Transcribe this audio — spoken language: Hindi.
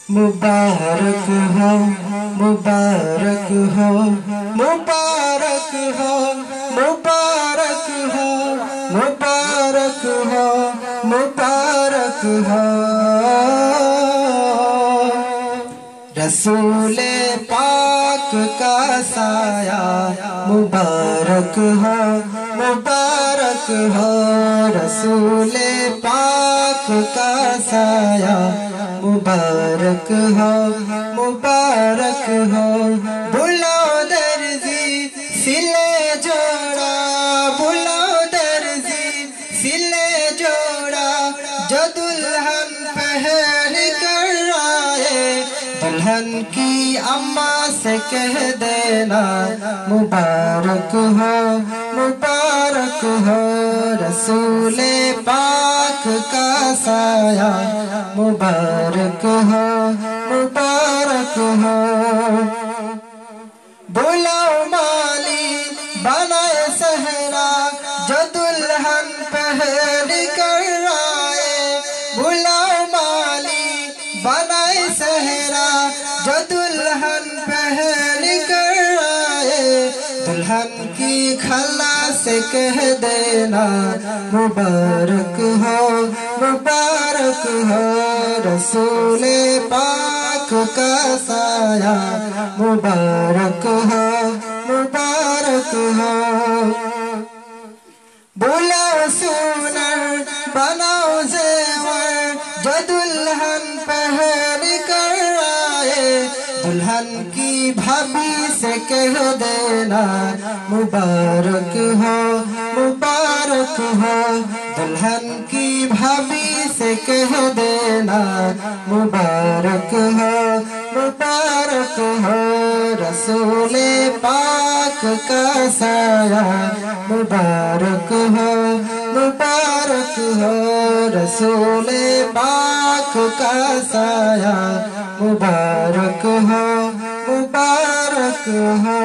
मुबारक हो मुबारक हो मुबारक हो मुबारक हो मुबारक हो मुबारक हो रसूले पाक का साया मुबारक हो मुबारक हो रसूले पाक का साया मुबारक हो मुबारक हो बुलाओ दर्जी सिले जोड़ा बुलाओ दर्जी सिले जोड़ा जो दुल्हन पहन कर आए दुल्हन की अम्मा से कह देना मुबारक हो मुबारक हो रसूले पाक का साया मुबारक हो मुबारक हो बुलाओ माली बनाए सहरा जो दुल्हन पहन कर आए बुलाओ माली बनाए सहरा जो दुल्हन पहन कर आए दुल्हन की खला से कह देना मुबारक हो मुबारक हो रसूले पाक का साया मुबारक हो मुबारक हो बुलाओ सुनर बनाओ जेवर जो दुल्हन पहन कर आए दुल्हन की भाभी से कह देना मुबारक हो मुबारक हो दुल्हन की भाभी से कह देना मुबारक हो मुबारक हो रसूले पाक का साया मुबारक हो मुबारक हो रसूले पाक का साया मुबारक हो मुबारक हो।